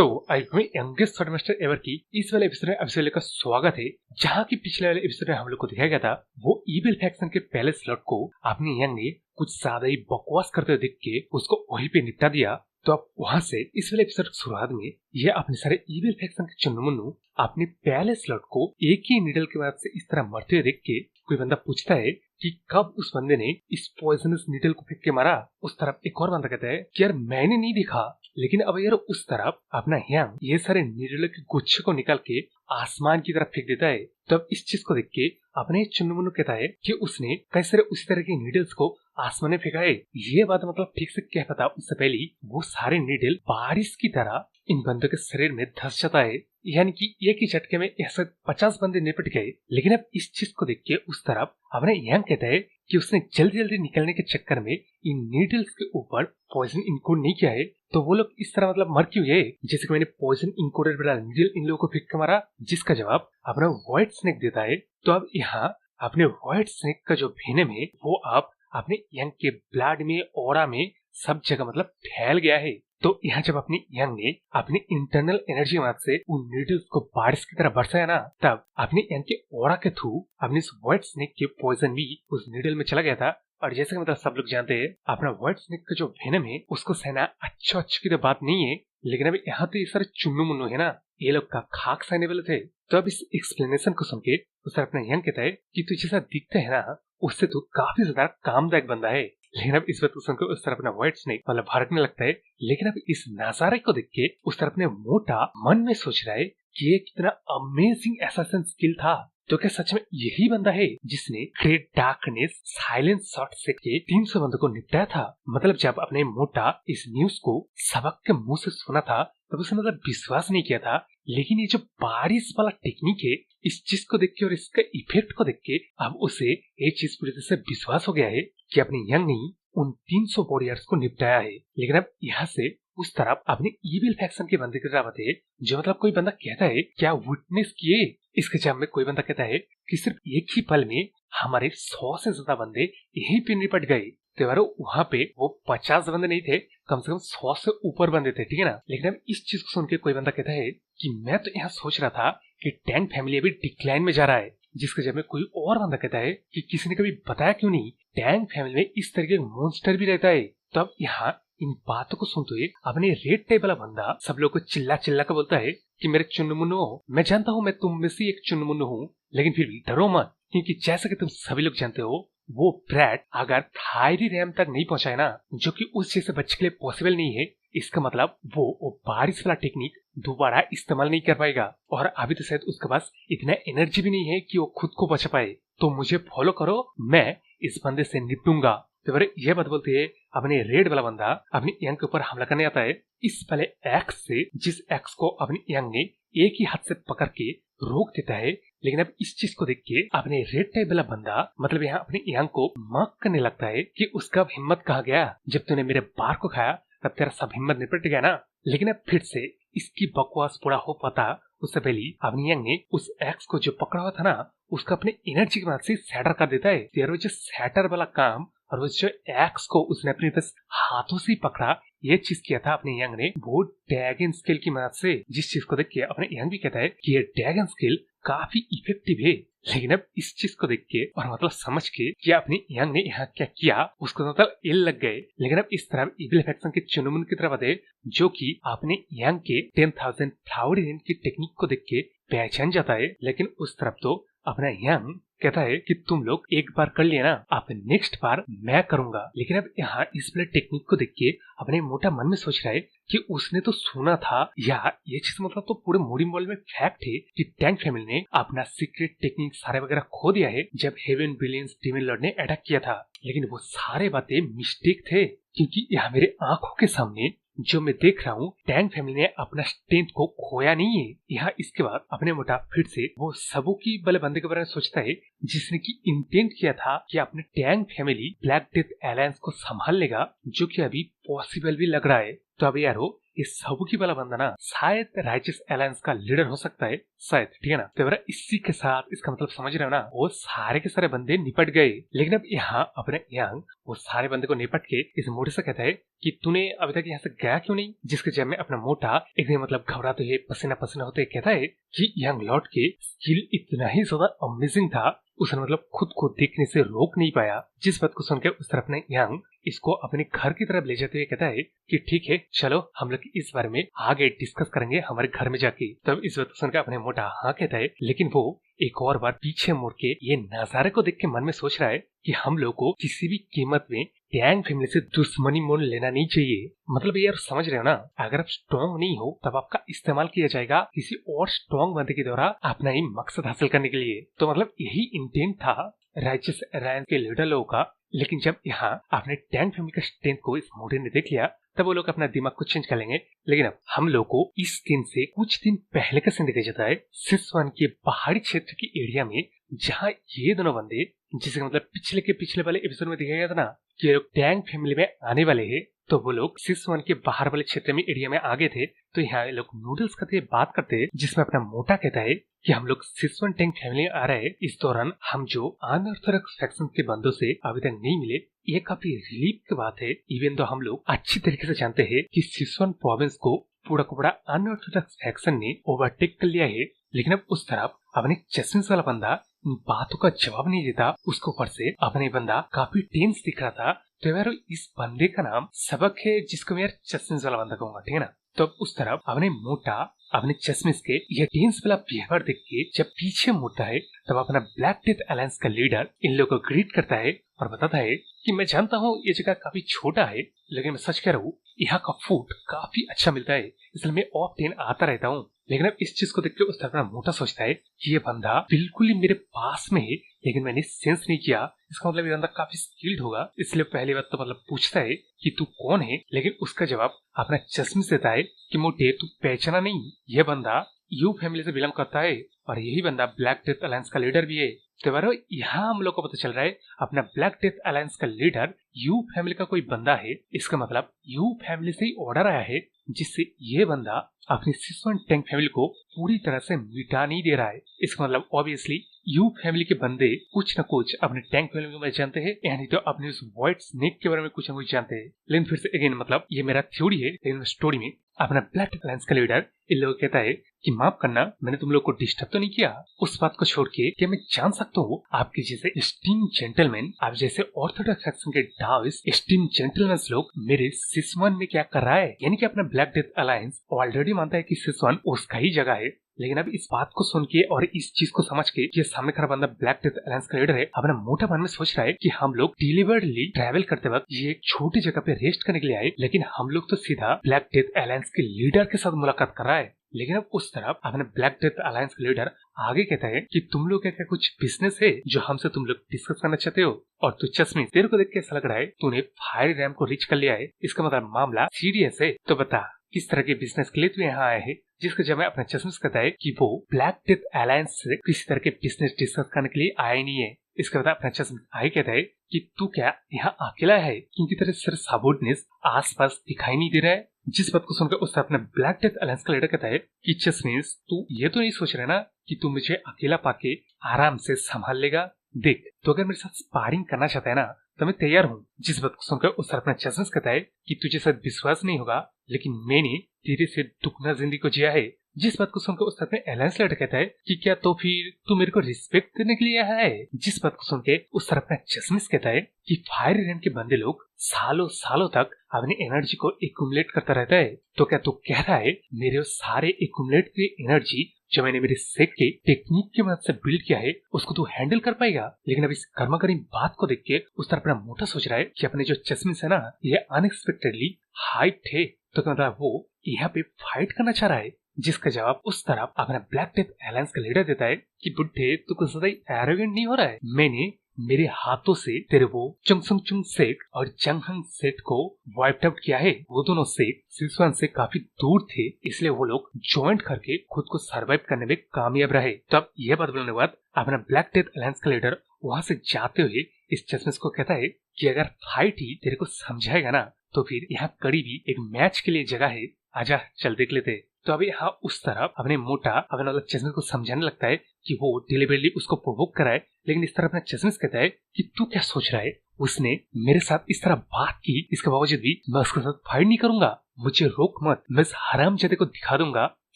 तो आई हूँ youngest third master ever की इस वाले एपिसोड में एपिसोड का स्वागत है, जहाँ की पिछले वाले एपिसोड में हम लोग को दिखाया गया था वो ईविल फैक्शन के पहले स्लॉट को अपने यंग ने कुछ ज्यादा ही बकवास करते हुए देख के उसको वहीं पे निपटा दिया। तो अब वहां से इस वाले एपिसोड की शुरुआत में ये अपने सारे ईविल फैक्शन के चुन्नू अपने पहले स्लॉट को एक ही नीडल के मदद से इस तरह मरते हुए देख के कोई बंदा पूछता है कि कब उस बंदे ने इस पॉइजनस नीडल को फेंक के मारा। उस तरफ एक और बंदा कहता है कि यार मैंने नहीं देखा, लेकिन अब यार उस तरफ अपना यंग ये सारे नीडल के गुच्छे को निकाल के आसमान की तरफ फेंक देता है। तो अब इस चीज को देख के अपने चुन्नू कहता है कि उसने कई सारे उसी तरह के नीडल्स को आसमान में फेंका है। ये बात मतलब ठीक से क्या पता, उससे पहले वो सारे नीडल बारिश की तरह इन बंदों के शरीर में धस जाता है, यानी कि एक ही झटके में ऐसे 50 बंदे निपट गए। लेकिन अब इस चीज को देख के उस तरफ अपने यंग कहता है कि उसने जल्दी जल्दी निकलने के चक्कर में इन नीडल्स के ऊपर पॉइजन इनकोड नहीं किया है, तो वो लोग इस तरह मतलब मर क्यों है। जैसे कि मैंने पॉइजन इनकोडेड वाला नीडल इन लोगों को फेंक के मारा, जिसका जवाब अपना व्हाइट स्नेक देता है। तो अब यहाँ अपने व्हाइट स्नेक का जो वेनम है वो आप अपने यंग के ब्लड में, ऑरा में, सब जगह मतलब फैल गया है। तो यहाँ जब अपनी यंग ने अपनी इंटरनल एनर्जी मदद से उन नीडल्स को बारिश की तरह बरसाया ना, तब अपनी यंग के ऑरा के थ्रू अपनी इस व्हाइट स्नेक के पॉइजन भी उस नीडल में चला गया था। और जैसे कि मतलब सब लोग जानते हैं अपना व्हाइट स्नेक का जो वेनम है उसको सहना अच्छा की तो बात नहीं है, लेकिन अब यहाँ तो ये सारे चुन्नू मुन्नू है ना, ये लोग का खाक सहने वाले थे। तो अब इस एक्सप्लेनेशन को सुन के उसे अपना यंग कहता है कि तू जैसा दिखता है ना उससे तो काफी ज्यादा कामदायक बंदा है। लेकिन अब इस बात को सुनकर उस तरफ अपना व्हाइट स्नेक मतलब भड़कने लगता है। लेकिन अब इस नजारे को देख के उस तरफ अपने मोटा मन में सोच रहा है कि ये कितना अमेजिंग असैसिन स्किल था। तो क्या सच में यही बंदा है जिसने ग्रेट डार्कनेस साइलेंस शॉट से के 300 बंदों को निपटाया था। मतलब जब अपने मोटा इस न्यूज को सबक के मुंह से सुना था तब उसने मतलब विश्वास नहीं किया था, लेकिन ये जो बारिश वाला टेक्निक है इस चीज को देख के और इसका इफेक्ट को देख के अब उसे ये चीज पूरी तरह से विश्वास हो गया है कि अपने यंग ने उन 300 वॉरियर्स को निपटाया है। लेकिन अब यहाँ से उस तरफ अपने ईविल फैक्शन के बंदे की तरफ है, जो मतलब कोई बंदा कहता है क्या विटनेस किए। इसके जवाब में कोई बंदा कहता है कि सिर्फ एक ही पल में हमारे 100 से ज्यादा बंदे यहीं पे निपट गए। तो यार वहाँ पे वो 50 बंदे नहीं थे, कम से कम 100 से ऊपर बंदे थे, ठीक है ना। लेकिन अब इस चीज को सुन के कोई बंदा कहता है कि मैं तो यहाँ सोच रहा था कि टैंग फैमिली अभी डिक्लाइन में जा रहा है। जिसके जब में कोई और बंदा कहता है कि किसी ने कभी बताया क्यों नहीं टैंग फैमिली में इस तरह के मॉन्स्टर भी रहता है। तो अब यहाँ इन बातों को सुनते हुए अपने रेड टाइप वाला बंदा सब लोग को चिल्ला चिल्ला कर बोलता है कि मेरे चुन्नू मुन्नू, मैं जानता हूँ मैं तुम में से एक चुन्नू मुन्नू हूँ, लेकिन फिर भी डरो मत, क्योंकि जैसा कि तुम सभी लोग जानते हो वो ब्रैड अगर थायरी रैम तक नहीं पहुंचाए ना, जो कि उस चीज से बचने के लिए पॉसिबल नहीं है, इसका मतलब वो बारिश वाला टेक्निक दोबारा इस्तेमाल नहीं कर पाएगा। और अभी तो शायद उसके पास इतना एनर्जी भी नहीं है कि वो खुद को बचा पाए। तो मुझे फॉलो करो, मैं इस बंदे से निपटूंगा। तो ये बात बोलते है अपने रेड वाला बंदा अपनी यंग के ऊपर हमला करने आता है इस पहले एक्स से, जिस एक्स को अपनी यंग ने एक ही हाथ से पकड़ के रोक देता है। लेकिन अब इस चीज को देख के अपने रेड टाइप वाला बंदा मतलब यहाँ अपनी यंग को मार्क करने लगता है कि उसका हिम्मत कहाँ गया, जब तूने मेरे बार को खाया तब तेरा सब हिम्मत निपट गया ना। लेकिन अब फिर से इसकी बकवास पूरा हो पाता उससे पहले अपनी यंग ने उस एक्स को जो पकड़ा हुआ था ना उसका अपने एनर्जी की मदद से सैटर कर देता है। यार वो जो सैटर वाला काम और वो जो एक्स को उसने अपने बस हाथों से पकड़ा, ये चीज किया था अपने यंग ने वो ड्रैगन स्किल की मदद से। जिस चीज को देख के अपने यंग भी कहता है कि ये ड्रैगन स्किल काफी इफेक्टिव है। लेकिन अब इस चीज को देख के और मतलब समझ के कि अपने यंग ने यहाँ क्या किया उसको मतलब इल लग गए। लेकिन अब इस तरफ ईविल फैक्शन के चुनमुन की तरफ आते जो कि अपने यंग के 10,000 फ्लावर की टेक्निक को देख के पहचान जाता है। लेकिन उस तरफ तो अपना यंग कहता है कि तुम लोग एक बार कर लिया ना, आप नेक्स्ट बार मैं करूंगा। लेकिन अब यहाँ इस वाले टेक्निक को देख के अपने मोटा मन में सोच रहा है कि उसने तो सुना था या ये चीज मतलब तो पूरे मोडी मॉल में फैक्ट है कि टैंग फैमिली ने अपना सीक्रेट टेक्निक सारे वगैरह खो दिया है जब हेवन ब्रिलियंस डेमन लॉर्ड ने अटैक किया था। लेकिन वो सारे बातें मिस्टेक थे, क्योंकि यहाँ मेरे आंखों के सामने जो मैं देख रहा हूँ टैंग फैमिली ने अपना स्ट्रेंथ को खोया नहीं है। यहाँ इसके बाद अपने मोटा फिर से वो सबों की बल्ले बंदे के बारे में सोचता है जिसने की इंटेंट किया था कि अपने Tang family black death alliance को संभाल लेगा, जो कि अभी पॉसिबल भी लग रहा है। तो अब यारो ये सबकी वाला बंदा ना शायद राइचियस अलायंस का लीडर हो सकता है, शायद, ठीक है ना। तो इसी के साथ इसका मतलब समझ रहे हो ना, वो सारे के सारे बंदे निपट गए। लेकिन अब यहाँ अपने यांग वो सारे बंदे को निपट के इस मोटे से कहता है कि तूने अभी तक यहाँ से गया क्यों नहीं। जिसके जब में अपना मोटा एकदम मतलब घबराते हुए पसीना पसीना होते कहता है कि यंग लॉर्ड के स्किल इतना ही ज्यादा अमेजिंग था, उसने मतलब खुद को देखने से रोक नहीं पाया। जिस बात को सुनकर उस तरफ ने यंग इसको अपने घर की तरफ ले जाते हुए कहता है कि ठीक है चलो हम लोग इस बारे में आगे डिस्कस करेंगे हमारे घर में जाके। तब इस बात को सुनकर अपने मोटा हाँ कहता है, लेकिन वो एक और बार पीछे मुड़ के ये नजारे को देख के मन में सोच रहा है कि हम लोग को किसी भी कीमत में टैंग फैमिली से दुश्मनी मोल लेना नहीं चाहिए। मतलब यार समझ रहे हो ना, अगर आप स्ट्रॉन्ग नहीं हो तब आपका इस्तेमाल किया जाएगा किसी और स्ट्रॉन्ग बंदे के द्वारा अपना ही मकसद हासिल करने के लिए। तो मतलब यही इंटेंट था राइचियस अलायंस के लीडर लोगों का। लेकिन जब यहाँ आपने टैंग फैमिली का स्ट्रेंथ को इस मोटे ने देख लिया तब वो लोग अपना दिमाग को चेंज कर लेंगे। लेकिन अब हम लोग को इस दिन से कुछ दिन पहले का सीन दिखाया जाता है सिसवन के पहाड़ी क्षेत्र की एरिया में, जहाँ ये दोनों बंदे, जिसे मतलब पिछले वाले एपिसोड में दिखाया गया था ना कि ये लोग टैंग फैमिली में आने वाले हैं, तो वो लोग सिसवन के बाहर वाले क्षेत्र में एरिया में आगे थे। तो यहाँ लोग नूडल्स खाते बात करते हैं, जिसमें अपना मोटा कहता है कि हम लोग सिसवन टैंग फैमिली आ रहे हैं। इस दौरान हम जो अनऑर्थोडॉक्स फैक्शन के बंदों से अभी तक नहीं मिले, ये काफी रिलीफ की बात है। इवन तो हम लोग अच्छी तरीके से जानते हैं कि सिसवन प्रोविंस को पूरा अनऑर्थोडॉक्स फैक्शन ने ओवरटेक कर लिया है। लेकिन अब उस तरफ अपने चश्मिश वाला बंदा बातों का जवाब नहीं देता। उसके ऊपर से अपने बंदा काफी टेंस दिख रहा था। तो यार इस बंदे का नाम सबक है, जिसको मैं यार चश्मिश वाला बंदा कहूंगा, ठीक है ना। तो उस तरफ अपने मोटा अपने चश्मिश के ये टेंस वाला बिहेवियर देख के जब पीछे मुड़ता है तब अपना ब्लैक डेथ अलायंस का लीडर इन लोगों को ग्रीट करता है और बताता है कि मैं जानता हूँ ये जगह काफी छोटा है, लेकिन मैं सच कह रहा हूँ यहाँ का फूड काफी अच्छा मिलता है, इसलिए मैं ऑफ टेन आता रहता हूँ। लेकिन अब इस चीज को देख के उस तरफ मोटा सोचता है कि ये बंदा बिल्कुल ही मेरे पास में है, लेकिन मैंने सेंस नहीं किया। इसका मतलब ये बंदा काफी स्किल्ड होगा, इसलिए पहली बात तो मतलब पूछता है कि तू कौन है। लेकिन उसका जवाब अपना चश्मे से देता है कि मोटे तू पहचाना नहीं, ये बंदा यू फैमिली से बिलोंग करता है और यही बंदा ब्लैक डेथ अलायंस का लीडर भी है। तो बारो यहाँ हम लोग को पता चल रहा है अपना ब्लैक डेथ अलायंस का लीडर यू फैमिली का कोई बंदा है। इसका मतलब यू फैमिली से ही ऑर्डर आया है, जिससे ये बंदा अपनी सिसवन टैंग फैमिली को पूरी तरह से मिटा नहीं दे रहा है। इसका मतलब ऑब्वियसली यू फैमिली के बंदे कुछ न कुछ अपने टैंग फैमिली के बारे में जानते हैं, यानी तो अपने उस व्हाइट स्नेक के बारे में कुछ न कुछ जानते हैं। लेकिन फिर से अगेन मतलब ये मेरा थ्योरी है, लेकिन स्टोरी में अपना ब्लैक अलायंस का लीडर इन लोगों कहता है कि माफ करना, मैंने तुम लोग को डिस्टर्ब तो नहीं किया। उस बात को छोड़ के क्या मैं जान सकता हूँ आपके जैसे स्टीम जेंटलमैन, आप जैसे ऑर्थोडॉक्स फैक्शन के डाउस स्टीम जेंटलमैन लोग मेरे सिसवन में क्या कर रहा है। यानी कि अपना ब्लैक डेथ अलायंस ऑलरेडी मानता है कि सिसवन उसका ही जगह है। लेकिन अब इस बात को सुन के और इस चीज को समझ के ये सामने खड़ा बंदा ब्लैक डेथ अलायंस का लीडर है, अपना मोटा मन में सोच रहा है कि हम लोग डिलीवरली ट्रैवल करते वक्त ये एक छोटी जगह पे रेस्ट करने के लिए आए, लेकिन हम लोग तो सीधा ब्लैक डेथ अलायंस के लीडर के साथ मुलाकात कर रहा है। लेकिन अब उस तरफ अपने ब्लैक डेथ अलायंस का लीडर आगे कहता है कि तुम लोग क्या कुछ बिजनेस है जो हमसे तुम लोग डिस्कस करना चाहते हो। और तू चश्मे तेरे को देख के ऐसा लग रहा है तूने फायर रैम को रीच कर लिया है, इसका मतलब मामला सीरियस है। तो बता किस तरह के बिजनेस के लिए तू यहाँ आया है। जिसका जब अपना चश्मे कहता है कि वो ब्लैक डेथ अलायंस से किसी तरह के बिजनेस डिस्कस करने के लिए आया ही नहीं है। इसके बाद अपना चश्मे आगे कहता है कि तू क्या यहाँ अकेला है, क्योंकि तेरे सिर्फ सबॉर्डिनेट्स आसपास दिखाई नहीं दे रहा है। जिस बात को सुनकर उससे अपने ब्लैक डेथ अलायंस का लीडर कहता है कि चश्मेस तू ये तो नहीं सोच रहा ना कि तू मुझे अकेला पाके आराम से संभाल लेगा। देख तो अगर मेरे साथ स्पारिंग करना चाहता है ना तो मैं तैयार हूँ। जिस बात को सुनकर उस अपना चश्मे कहता है कि तुझे शायद विश्वास नहीं होगा, लेकिन मैंने तेरे से दुगना जिंदगी को जिया है। जिस बात को सुनकर उस अपने अलायंस लीडर कहता है कि क्या तो फिर तू मेरे को रिस्पेक्ट करने के लिए आया है। जिस बात को सुन के उस तरफ अपना चश्मिश कहता है कि फायर रैम के बंदे लोग सालों सालों तक अपनी एनर्जी को एक्यूमुलेट करता रहता है। तो क्या तू कह रहा है मेरे वो सारे एक्यूमुलेट की एनर्जी जो मैंने मेरे सेक के टेक्निक की मदद से बिल्ड किया है उसको तू हैंडल कर पाएगा। लेकिन अब इस कर्मा करी बात को देख के उस तरफ अपना मोटा सोच रहा है कि अपने जो चश्मिश है ना ये अनएक्सपेक्टेडली हाइट थे, तो क्या मतलब वो यहाँ पे फाइट करना चाह रहा है। जिसका जवाब उस तरफ अपना ब्लैक डेथ अलायंस का लीडर देता है कि बुड्ढे तू कुछ ज्यादा एरोगेंट नहीं हो रहा है। मैंने मेरे हाथों से तेरे वो चंगसंग चुंग सेक और जंगहंग सेट को वाइप आउट किया है। वो दोनों सेक सिसवन से काफी दूर थे, इसलिए वो लोग ज्वाइंट करके खुद को सर्वाइव करने में कामयाब रहे। तब यह बात बोलने के बाद अपना ब्लैक डेथ अलायंस का लीडर वहाँ से जाते हुए इस चश्मे को कहता है कि अगर फाइट ही तेरे को समझाएगा ना तो फिर यहाँ करीबी एक मैच के लिए जगह है, आजा चल देख लेते। तो अभी यहाँ उस तरफ अपने मोटा अपने मतलब चश्मिश को समझाने लगता है कि वो डिलिबरेटली उसको प्रोवोक कराए, लेकिन इस तरह अपना चश्मिश कहता है कि तू क्या सोच रहा है, उसने मेरे साथ इस तरह बात की, इसके बावजूद भी मैं उसके साथ फाइट नहीं करूंगा, मुझे रोक मत, मैं इस हरामजादे को दिखा दूंगा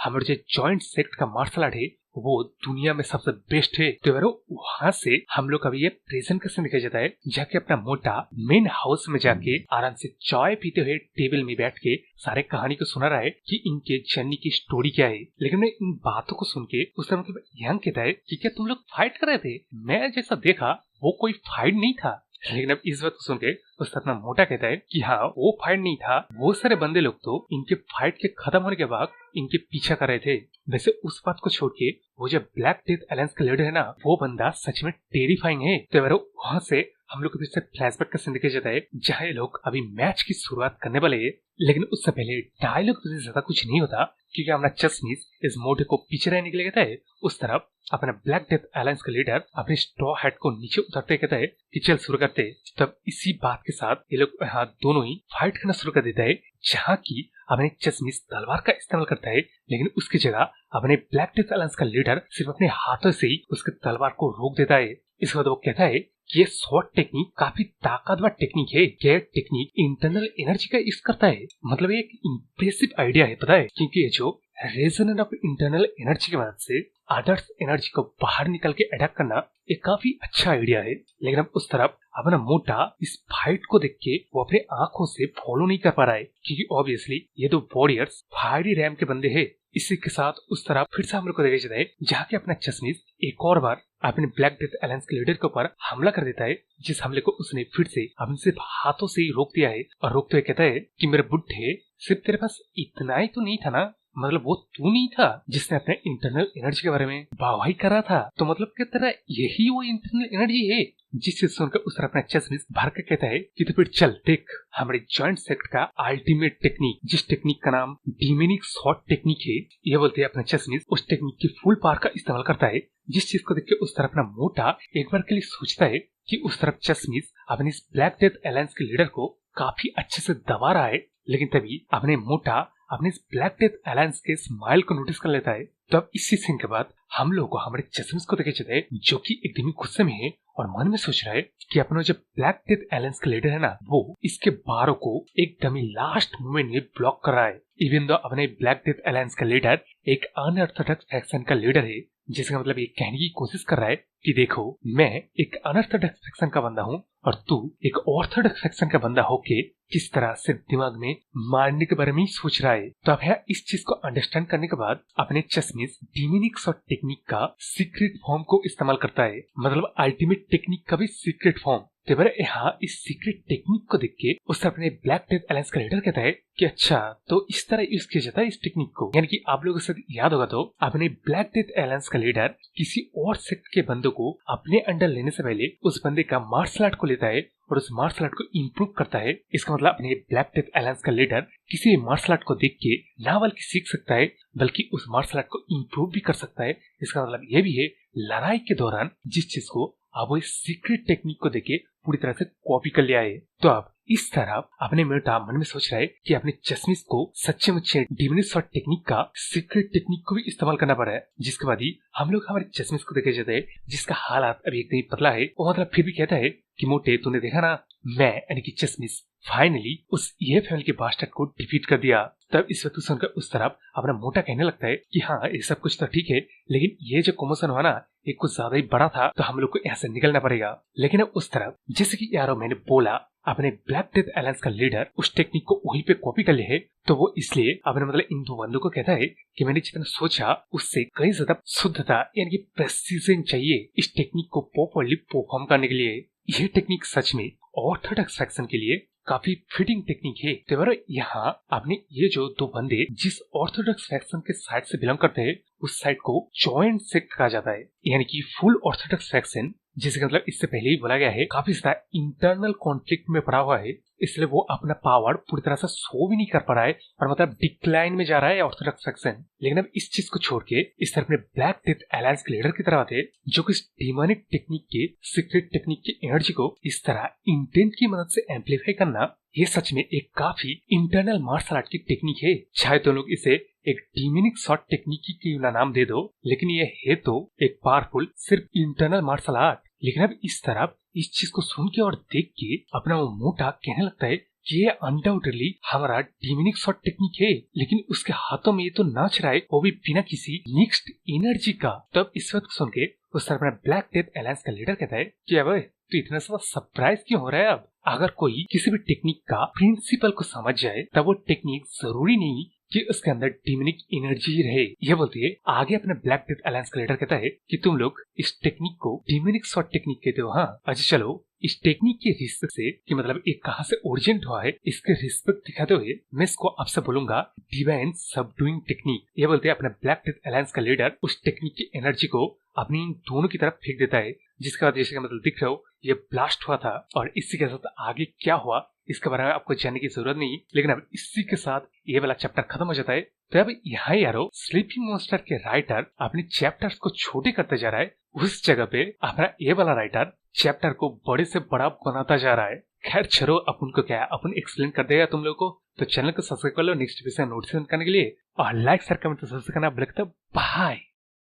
हमारे जो जॉइंट सेक्ट का मार्शल आर्ट है वो दुनिया में सबसे बेस्ट है। तो वहां से हम लोग अभी ये प्रेजेंट का सीन दिखाया जाता है, जाके अपना मोटा मेन हाउस में जाके आराम से चाय पीते हुए टेबल में बैठ के सारे कहानी को सुना रहा है कि इनके जर्नी की स्टोरी क्या है। लेकिन मैं इन बातों को सुन के उसने मतलब यंग कहता है कि क्या तुम लोग फाइट कर रहे थे, मैं जैसा देखा वो कोई फाइट नहीं था। लेकिन अब इस बात को सुन के उसका अपना मोटा कहता है कि हाँ वो फाइट नहीं था, वो सारे बंदे लोग तो इनके फाइट के खत्म होने के बाद इनके पीछा कर रहे थे। वैसे उस बात को छोड़ के वो जो ब्लैक डेथ अलायंस का लीडर है ना, वो बंदा सच में टेरिफाइंग है। तो वहां से हम लोग फिर से फ्लैशबैक का सीन दिखाया जाता है जहाँ ये लोग अभी मैच की शुरुआत करने वाले है। लेकिन उससे पहले डायलॉग से ज्यादा कुछ नहीं होता, क्योंकि हमारा चश्मिश इस मोटे को पीछे रहने के लिए कहता है। उस तरफ अपना ब्लैक डेथ अलायंस का लीडर अपने स्ट्रॉ हैट को नीचे उतारते कहता है कि चल शुरू करते। तब इसी बात के साथ ये लोग दोनों ही फाइट करना शुरू कर देता है, जहाँ की अपने चश्मिश तलवार का इस्तेमाल करता है, लेकिन उसकी जगह अपने ब्लैक डेथ अलायंस का लीडर सिर्फ अपने हाथों से ही उसके तलवार को रोक देता है। इसके बाद वो कहता है कि ये स्वॉर्ड टेक्निक काफी ताकतवर टेक्निक है, ये टेक्निक इंटरनल एनर्जी का यूज करता है। मतलब ये एक इम्प्रेसिव आइडिया है, पता है, क्योंकि ये जो रेजोनेंस ऑफ इंटरनल एनर्जी की मदद से अदर्स एनर्जी को बाहर निकल के अटैक करना एक काफी अच्छा आइडिया है। लेकिन अब उस तरफ अपना मोटा इस फाइट को देख के वो अपने आंखों से फॉलो नहीं कर पा रहा है, क्योंकि ऑब्वियसली ये दो वॉरियर्स फायरी रैम के बंदे हैं। इसी के साथ उस तरफ फिर से हम लोग को देखा जाता है जहाँ के अपना चश्मिश एक और बार अपने ब्लैक डेथ अलायंस के लीडर के ऊपर हमला कर देता है, जिस हमले को उसने फिर से अपने सिर्फ हाथों से ही रोक दिया है। और रोकते हुए कहता है कि मेरे बुड्ढे, सिर्फ तेरे पास इतना ही तो नहीं था ना, मतलब वो तू नहीं था जिसने अपने इंटरनल एनर्जी के बारे में वाहवाही करा था, तो मतलब कि तेरा यही वो इंटरनल एनर्जी है। जिस चीज सुनकर उस तरह अपना चश्मिश भर के कहता है कि तो फिर चल देख हमारे जॉइंट सेक्ट का अल्टीमेट टेक्निक, जिस टेक्निक का नाम डीमेनिक शॉट टेक्निक है। ये बोलते हैं अपना चश्मिश उस टेक्निक की फुल पावर का इस्तेमाल करता है, जिस चीज को देख के उस तरह अपना मोटा एक बार के लिए सोचता है कि उस तरफ चश्मिश अपने इस ब्लैक डेथ अलायंस के लीडर को काफी अच्छे से दबा रहा है। लेकिन तभी अपने मोटा अपने इस ब्लैक डेथ अलायंस के स्माइल को नोटिस कर लेता है। तो अब इसी सीन के बाद हम लोग को हमारे चश्मिश को देखे जाते हैं, जो कि एकदम ही गुस्से में है और मन में सोच रहा है कि अपना जो ब्लैक डेथ अलायंस का लीडर है ना, वो इसके बारों को एकदम ही लास्ट मोमेंट में ब्लॉक कर रहा है। इवन दो अपने ब्लैक डेथ अलायंस का लीडर एक अनऑर्थोडॉक्स फैक्शन का लीडर है, जिसका मतलब ये कहने की कोशिश कर रहा है कि देखो मैं एक अनऑर्थोडॉक्स फैक्शन का बंदा हूँ और तू एक ऑर्थोडॉक्स फैक्शन का बंदा होके किस तरह से दिमाग में मारने के बारे में ही सोच रहा है। तो अब यहाँ इस चीज को अंडरस्टैंड करने के बाद अपने चश्मिश डीमेनिक शॉट टेक्निक का सीक्रेट फॉर्म को इस्तेमाल करता है, मतलब अल्टीमेट टेक्निक का भी सीक्रेट फॉर्म। तो यहाँ इस सीक्रेट टेक्निक को देख के उसने अपने ब्लैक डेथ अलायंस का लीडर कहता है कि अच्छा तो इस तरह यूज किया जाता है इस टेक्निक को। यानी कि आप लोगों से याद होगा तो अपने ब्लैक डेथ अलायंस का लीडर किसी और सेक्ट के बंदों को अपने अंडर लेने से पहले उस बंदे का मार्शल आर्ट को लेता है और उस मार्शल आर्ट को इम्प्रूव करता है। इसका मतलब अपने ब्लैक डेथ अलायंस का लीडर किसी मार्शल आर्ट को देख के ना बल्कि सीख सकता है, बल्कि उस मार्शल आर्ट को इम्प्रूव भी कर सकता है। इसका मतलब ये भी है लड़ाई के दौरान जिस चीज को अब वो इस सीक्रेट टेक्निक को देके पूरी तरह से कॉपी कर लिया है। तो अब इस तरह अपने मोटा मन में सोच रहा है कि अपने चश्मिश को सच्चे मुच्चे डीमेनिक शॉट टेक्निक का सीक्रेट टेक्निक को भी इस्तेमाल करना पड़ा है। जिसके बाद ही हम लोग हमारे चश्मिश को देखे जाते हैं, जिसका हालात अभी एकदम ही पतला है। वो मतलब फिर भी कहता है कि मोटे तूने देखा ना, मैं यानी कि चश्मिश फाइनली उस ये फैमिली के बास्टर्ड को डिफीट कर दिया। तब इस वक्त सुनकर उस तरफ अपना मोटा कहने लगता है कि हाँ ये सब कुछ तो ठीक है, लेकिन ये जो कमोशन हुआ ना ये कुछ ज्यादा ही बड़ा था, तो हम लोग को यहाँ से निकलना पड़ेगा। लेकिन अब उस तरफ जैसे कि यारो मैंने बोला अपने ब्लैक डेथ अलायंस का लीडर उस टेक्निक को वहीं पे कॉपी कर लिया है, तो वो इसलिए अपने मतलब इन दो बंदों को कहता है कि मैंने जितना सोचा उससे कई ज्यादा शुद्धता यानी कि प्रेसिजन चाहिए इस टेक्निक को प्रॉपर्ली परफॉर्म करने के लिए। यह टेक्निक सच में ऑर्थोडॉक्स फैक्शन के लिए काफी फिटिंग टेक्निक है। तो यहाँ आपने ये जो दो बंदे जिस ऑर्थोडॉक्स फैक्शन के साइड से बिलोंग करते हैं उस साइड को जॉइंट सेक्ट कहा जाता है, यानी कि फुल ऑर्थोडॉक्स फैक्शन जिसका मतलब इससे पहले ही बोला गया है काफी ज्यादा इंटरनल कॉन्फ्लिक्ट में पड़ा हुआ है, इसलिए वो अपना पावर पूरी तरह से शो भी नहीं कर पा रहा है और मतलब डिक्लाइन में जा रहा है ऑर्थोडॉक्स फैक्शन। लेकिन अब इस चीज को छोड़ के इस तरह अपने ब्लैक डेथ अलायंस के लीडर की तरफ आते हैं, जो कि इस डिमोनिक टेक्निक के सीक्रेट टेक्निक की एनर्जी को इस तरह इंटेंट की मदद से एम्पलीफाई करना, ये सच में एक काफी इंटरनल मार्शल आर्ट की टेक्निक है। चाहे तो लोग इसे एक डिमोनिक शॉट टेक्निक की क्यों ना नाम दे दो, लेकिन ये है तो एक पावरफुल सिर्फ इंटरनल मार्शल आर्ट। लेकिन अब इस तरफ इस चीज को सुन के और देख के अपना वो मोटा कहने लगता है कि ये अनडाउटेडली हमारा डिमोनिक शॉट टेक्निक है, लेकिन उसके हाथों में ये तो नाच रहा है, वो भी बिना किसी मिक्स्ड एनर्जी का। तब इस वक्त सुन के उस तरफ अपना ब्लैक डेथ अलायंस का लीडर कहता है कि अब तो इतना सा सरप्राइज क्यों हो रहा है। अब अगर कोई किसी भी टेक्निक का प्रिंसिपल को समझ जाए तब वो टेक्निक जरूरी नहीं कि उसके अंदर डिमोनिक एनर्जी रहे। यह बोलती है आगे अपने ब्लैक डेथ अलायंस का लीडर कहता है कि तुम लोग इस टेक्निक को डिमोनिक शॉट टेक्निक कहते हो। हाँ अच्छा चलो, इस टेक्निक के रिस्पेक्ट से कि मतलब एक कहां से ओरिजिनेट हुआ है इसके रिस्पेक्ट दिखाते हुए मैं इसको आपसे बोलूंगा डिवाइन सबडूइंग टेक्निक। ये बोलते हैं अपने ब्लैक डेथ अलायंस का लीडर उस टेक्निक की एनर्जी को अपनी इन दोनों की तरफ फेंक देता है, जिसके बाद जैसे मतलब दिख रहे हो ये ब्लास्ट हुआ था। और इसी के साथ आगे क्या हुआ इसके बारे में आपको जानने की जरूरत नहीं, लेकिन अब इसी के साथ ये वाला चैप्टर खत्म हो जाता है। तो अब यहाँ यारो स्लीपिंग मॉन्स्टर के राइटर अपने चैप्टर्स को छोटे करते जा रहा है, उस जगह पे अपना ये वाला राइटर चैप्टर को बड़े से बड़ा बनाता जा रहा है। खैर चलो अपन को क्या अपन एक्सप्लेन कर देगा तुम लोगों को, तो चैनल को सब्सक्राइब कर लो नेक्स्ट वीडियो नोटिफिकेशन करने के लिए, और लाइक शेयर कमेंट तो सबसे करना बिल्कुल। बाय।